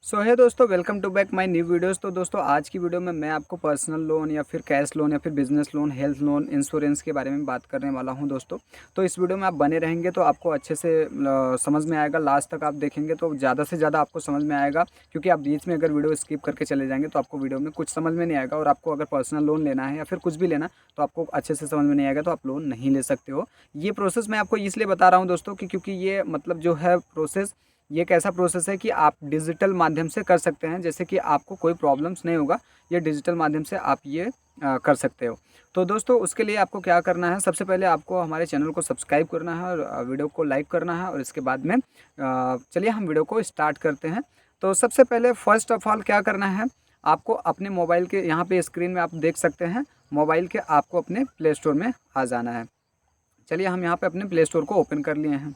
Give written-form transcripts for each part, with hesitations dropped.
सो है दोस्तों, welcome to back my new videos. तो दोस्तों, आज की वीडियो में मैं आपको पर्सनल लोन या फिर कैश लोन या फिर business loan, health loan, insurance के बारे में बात करने वाला हूं दोस्तों। तो इस वीडियो में आप बने रहेंगे तो आपको अच्छे से समझ में आएगा। लास्ट तक आप देखेंगे तो ज़्यादा से ज़्यादा आपको समझ में आएगा, क्योंकि आप बीच में अगर वीडियो स्किप करके चले जाएंगे तो आपको वीडियो में कुछ समझ में नहीं आएगा। और आपको अगर पर्सनल लोन लेना है या फिर कुछ भी लेना तो आपको अच्छे से समझ में नहीं आएगा, तो आप लोन नहीं ले सकते हो। ये प्रोसेस मैं आपको इसलिए बता रहा हूँ दोस्तों कि क्योंकि ये मतलब जो है प्रोसेस, ये एक ऐसा प्रोसेस है कि आप डिजिटल माध्यम से कर सकते हैं, जैसे कि आपको कोई प्रॉब्लम्स नहीं होगा। ये डिजिटल माध्यम से आप ये कर सकते हो। तो दोस्तों, उसके लिए आपको क्या करना है, सबसे पहले आपको हमारे चैनल को सब्सक्राइब करना है और वीडियो को लाइक करना है। और इसके बाद में चलिए हम वीडियो को स्टार्ट करते हैं। तो सबसे पहले फर्स्ट ऑफ ऑल क्या करना है, आपको अपने मोबाइल के यहाँ पे स्क्रीन में आप देख सकते हैं, मोबाइल के आपको अपने प्ले स्टोर में आ जाना है। चलिए हम यहाँ पे अपने प्ले स्टोर को ओपन कर लिए हैं।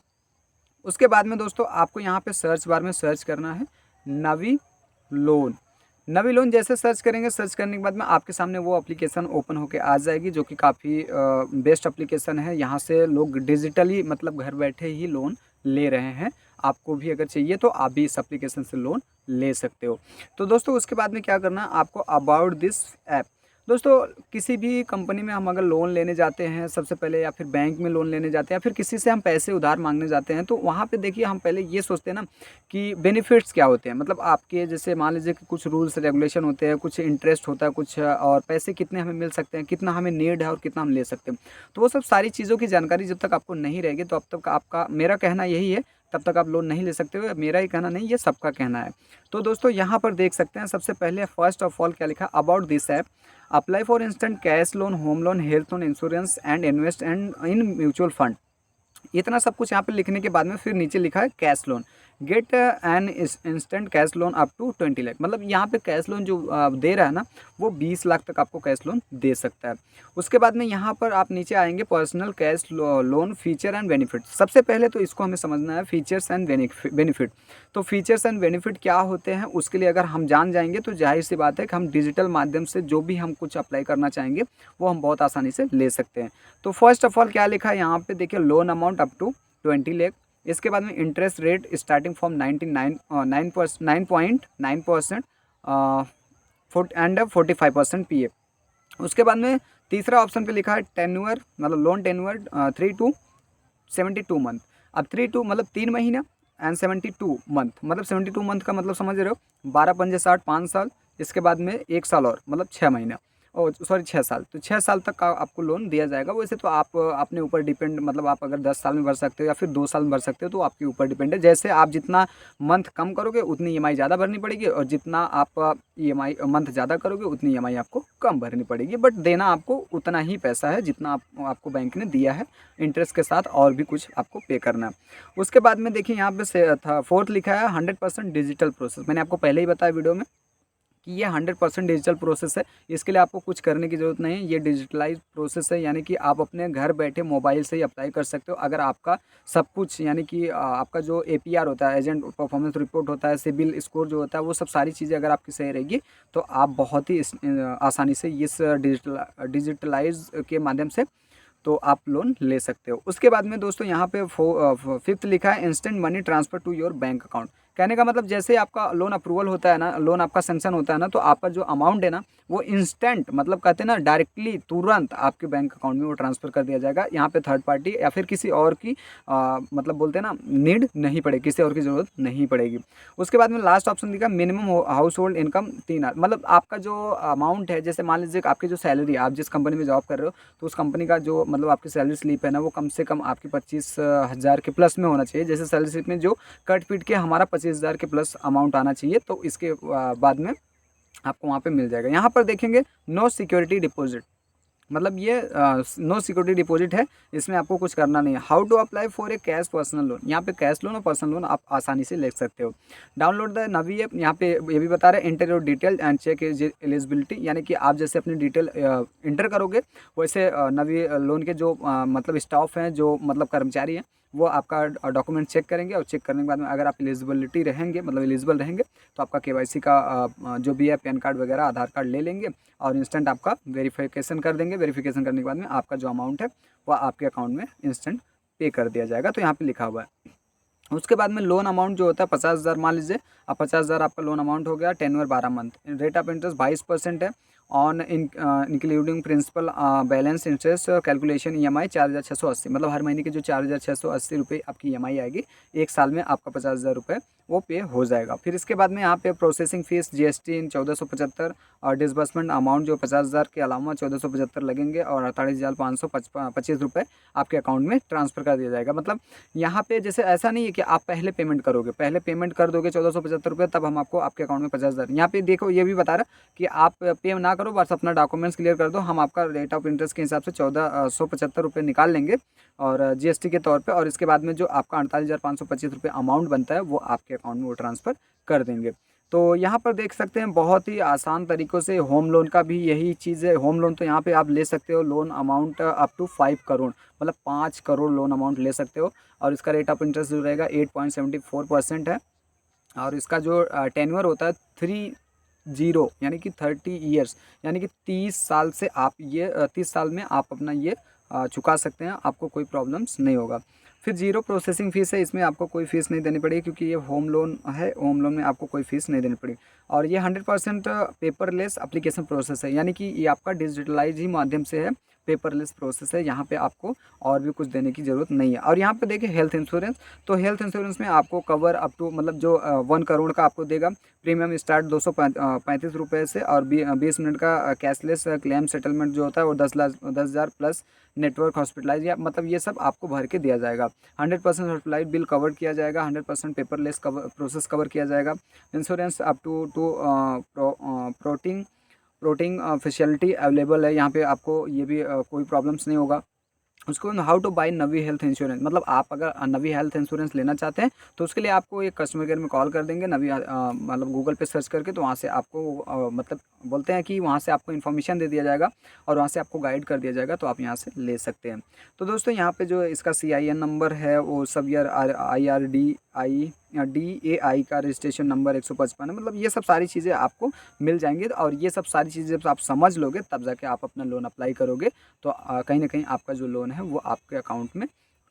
उसके बाद में दोस्तों, आपको यहाँ पे सर्च बार में सर्च करना है नवी लोन। नवी लोन जैसे सर्च करेंगे, सर्च करने के बाद में आपके सामने वो एप्लीकेशन ओपन होके आ जाएगी, जो कि काफ़ी बेस्ट एप्लीकेशन है। यहाँ से लोग डिजिटली मतलब घर बैठे ही लोन ले रहे हैं। आपको भी अगर चाहिए तो आप भी इस एप्लीकेशन से लोन ले सकते हो। तो दोस्तों, उसके बाद में क्या करना है, आपको अबाउट दिस ऐप। दोस्तों, किसी भी कंपनी में हम अगर लोन लेने जाते हैं सबसे पहले, या फिर बैंक में लोन लेने जाते हैं, या फिर किसी से हम पैसे उधार मांगने जाते हैं, तो वहाँ पे देखिए हम पहले ये सोचते हैं ना कि बेनिफिट्स क्या होते हैं। मतलब आपके जैसे मान लीजिए कि कुछ रूल्स रेगुलेशन होते हैं, कुछ इंटरेस्ट होता है, कुछ और पैसे कितने हमें मिल सकते हैं, कितना हमें नीड है और कितना हम ले सकते हैं। तो वो सब सारी चीज़ों की जानकारी जब तक आपको नहीं रहेगी, तो अब तक आपका, मेरा कहना यही है, तब तक आप लोन नहीं ले सकते हो। मेरा ही कहना नहीं, ये सबका कहना है। तो दोस्तों, यहाँ पर देख सकते हैं सबसे पहले फर्स्ट ऑफ ऑल क्या लिखा, about this app, apply for instant cash loan, home loan, health loan, insurance and invest and in mutual fund. इतना सब कुछ यहाँ पे लिखने के बाद में फिर नीचे लिखा है cash loan, get an instant cash loan up to 20 lakh. मतलब यहाँ पे कैश लोन जो दे रहा है ना, वो 20 लाख तक आपको कैश लोन दे सकता है। उसके बाद में यहाँ पर आप नीचे आएंगे, personal cash loan feature and benefit. सबसे पहले तो इसको हमें समझना है, फीचर्स एंड बेनिफिट। तो फीचर्स एंड बेनिफिट क्या होते हैं, उसके लिए अगर हम जान जाएंगे तो जाहिर सी बात है कि हम डिजिटल माध्यम से जो भी हम कुछ अप्लाई करना चाहेंगे वो हम बहुत आसानी से ले सकते हैं। तो फर्स्ट ऑफ ऑल क्या लिखा है यहाँ पे देखिए, loan amount up to 20 lakh. इसके बाद में interest rate starting from 9.9% and 45% P A. उसके बाद में तीसरा ऑप्शन पे लिखा है टेन्यूअर, मतलब लोन टेन्यूअर 3 to 72 मंथ। अब 3 मतलब 3 महीना एंड 72 मंथ, मतलब 72 मंथ का मतलब समझ रहे हो, 12×5 = 60, 5 साल। इसके बाद में 1 साल और मतलब 6 महीना, ओ सॉरी 6 साल। तो 6 साल तक का आपको लोन दिया जाएगा। वैसे तो आप अपने ऊपर डिपेंड, मतलब आप अगर 10 साल में भर सकते हो या फिर 2 साल में भर सकते हो, तो आपके ऊपर डिपेंड है। जैसे आप जितना मंथ कम करोगे उतनी ईएमआई ज़्यादा भरनी पड़ेगी, और जितना आप ईएमआई मंथ ज़्यादा करोगे उतनी ईएमआई आपको कम भरनी पड़ेगी। बट देना आपको उतना ही पैसा है जितना आपको बैंक ने दिया है, इंटरेस्ट के साथ और भी कुछ आपको पे करना है। उसके बाद में देखिए यहाँ पे से था फोर्थ लिखा है 100% डिजिटल प्रोसेस। मैंने आपको पहले ही बताया वीडियो में कि ये 100% डिजिटल प्रोसेस है। इसके लिए आपको कुछ करने की ज़रूरत नहीं है, ये डिजिटलाइज प्रोसेस है, यानी कि आप अपने घर बैठे मोबाइल से ही अप्लाई कर सकते हो। अगर आपका सब कुछ, यानी कि आपका जो एपीआर होता है, एजेंट परफॉर्मेंस रिपोर्ट होता है, सिबिल स्कोर जो होता है, वो सब सारी चीज़ें अगर आपकी सही रहेगी तो आप बहुत ही आसानी से इस डिजिटलाइज के माध्यम से तो आप लोन ले सकते हो। उसके बाद में दोस्तों यहाँ पे फिफ्थ लिखा है instant money transfer to your bank account. कहने का मतलब, जैसे आपका लोन अप्रूवल होता है ना, लोन आपका सेंक्शन होता है ना, तो आपका जो अमाउंट है ना वो इंस्टेंट, मतलब कहते हैं ना डायरेक्टली तुरंत आपके बैंक अकाउंट में वो ट्रांसफ़र कर दिया जाएगा। यहाँ पे थर्ड पार्टी या फिर किसी और की मतलब बोलते हैं ना, नीड नहीं पड़ेगी, किसी और की ज़रूरत नहीं पड़ेगी। उसके बाद में लास्ट ऑप्शन दिखा मिनिमम हाउस होल्ड इनकम 3 मतलब आपका जो अमाउंट है, जैसे मान लीजिए कि आपकी जो सैलरी है, आप जिस कंपनी में जॉब कर रहे हो, तो उस कंपनी का जो मतलब आपकी सैलरी स्लिप है ना, वो कम से कम आपकी 25,000 के प्लस में होना चाहिए। जैसे सैलरी स्लिप में जो कट पीट के हमारा 25,000 के प्लस अमाउंट आना चाहिए, तो इसके बाद में आपको वहाँ पे मिल जाएगा। यहाँ पर देखेंगे नो सिक्योरिटी डिपॉजिट, मतलब ये नो सिक्योरिटी डिपॉजिट है, इसमें आपको कुछ करना नहीं है। How to apply for a cash personal loan, यहाँ पे कैश लोन और पर्सनल लोन आप आसानी से ले सकते हो। डाउनलोड द नवी ऐप, यहाँ पे ये भी बता रहे हैं enter your detail and check eligibility, यानी कि आप जैसे अपनी डिटेल इंटर करोगे, वैसे नवी लोन के जो मतलब स्टाफ हैं, जो मतलब कर्मचारी हैं, वो आपका डॉक्यूमेंट चेक करेंगे, और चेक करने के बाद में अगर आप एलिजिबिलिटी रहेंगे, मतलब एलिजिबल रहेंगे, तो आपका केवाईसी का जो भी है पैन कार्ड वगैरह, आधार कार्ड ले लेंगे, और इंस्टेंट आपका वेरिफिकेशन कर देंगे। वेरिफिकेशन करने के बाद में आपका जो अमाउंट है वो आपके अकाउंट में इंस्टेंट पे कर दिया जाएगा। तो यहाँ पे लिखा हुआ है। उसके बाद में लोन अमाउंट जो होता है 50,000 मान लीजिए। अब 50,000 आपका लोन अमाउंट हो गया, tenure 12 month, rate of interest 22% है on including principal balance interest calculation EMI 4,680, मतलब हर महीने की जो 4,680 रुपये आपकी EMI आएगी, एक साल में आपका 50,000 रुपये वो पे हो जाएगा। फिर इसके बाद में यहाँ पे प्रोसेसिंग फीस GST 1475 और डिसबर्समेंट अमाउंट जो 50,000 के अलावा 1475 लगेंगे और 48,525 रुपये आपके अकाउंट में ट्रांसफ़र कर दिया जाएगा। मतलब यहाँ पे जैसे ऐसा नहीं है कि आप पहले पेमेंट करोगे, पहले पेमेंट कर दोगे 1475 रुपये, तब हम आपको आपके अकाउंट में 50,000। यहाँ पे देखो ये भी बता रहा कि आप पे ना करो, बस अपना डॉक्यूमेंट्स क्लियर कर दो, हम आपका रेट ऑफ इंटरेस्ट के हिसाब से 1475 रुपये निकाल लेंगे और GST के तौर पे, और इसके बाद में जो आपका 48,525 रुपये अमाउंट बनता है वो आपके अकाउंट में वो ट्रांसफ़र कर देंगे। तो यहाँ पर देख सकते हैं बहुत ही आसान तरीक़ों से होम लोन का भी यही चीज़ है। होम लोन तो यहाँ पे आप ले सकते हो, loan amount up to 5 crore, मतलब 5 करोड़ लोन अमाउंट ले सकते हो, और इसका रेट ऑफ इंटरेस्ट जो रहेगा 8.74% है, और इसका जो टेन्योर होता है 30 यानी कि 30 ईयर्स, यानी कि 30 साल से आप ये 30 साल में आप अपना ये चुका सकते हैं, आपको कोई प्रॉब्लम्स नहीं होगा। फिर जीरो प्रोसेसिंग फ़ीस है, इसमें आपको कोई फ़ीस नहीं देनी पड़ेगी क्योंकि ये होम लोन है, होम लोन में आपको कोई फ़ीस नहीं देनी पड़ेगी। और ये 100% पेपरलेस एप्लीकेशन प्रोसेस है, यानी कि ये आपका डिजिटलाइज ही माध्यम से है, पेपरलेस प्रोसेस है, यहाँ पे आपको और भी कुछ देने की ज़रूरत नहीं है। और यहाँ पे देखिए हेल्थ इंश्योरेंस, तो हेल्थ इंश्योरेंस में आपको कवर अप टू मतलब जो 1 करोड़ का आपको देगा। प्रीमियम स्टार्ट 235 रुपये से, और 20 मिनट का कैशलेस क्लेम सेटलमेंट जो होता है वो 10,000 प्लस नेटवर्क हॉस्पिटलाइज, या मतलब ये सब आपको भर के दिया जाएगा। 100% हॉस्पिटलाइज बिल कवर किया जाएगा, 100% पेपरलेस प्रोसेस कवर किया जाएगा। Insurance up to protein facility available है, यहाँ पे आपको ये भी कोई प्रॉब्लम्स नहीं होगा। उसके बाद how two by Navi health insurance, मतलब आप अगर नवी हेल्थ इंश्योरेंस लेना चाहते हैं तो उसके लिए आपको एक कस्टमर केयर में कॉल कर देंगे, नवी मतलब गूगल पे सर्च करके, तो वहाँ से आपको मतलब बोलते हैं कि वहाँ से आपको इन्फॉर्मेशन दे दिया जाएगा और वहाँ से आपको गाइड कर दिया जाएगा, तो आप यहाँ से ले सकते हैं। तो दोस्तों यहाँ पे जो इसका CIN नंबर है वो सब यार IRDAI का रजिस्ट्रेशन नंबर 155 है, मतलब ये सब सारी चीज़ें आपको मिल जाएंगी, और ये सब सारी चीज़ें जब आप समझ लोगे तब जाके आप अपना लोन अप्लाई करोगे, तो कहीं ना कहीं आपका जो लोन है वो आपके अकाउंट में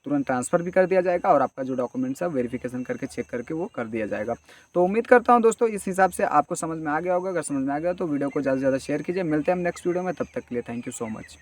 तुरंत ट्रांसफ़र भी कर दिया जाएगा, और आपका जो डॉक्यूमेंट्स है वेरिफिकेशन करके चेक करके वो कर दिया जाएगा। तो उम्मीद करता हूँ दोस्तों इस हिसाब से आपको समझ में आ गया होगा। अगर समझ में आ गया तो वीडियो को ज़्यादा से ज़्यादा शेयर कीजिए। मिलते हैं हम नेक्स्ट वीडियो में, तब तक के लिए थैंक यू सो मच।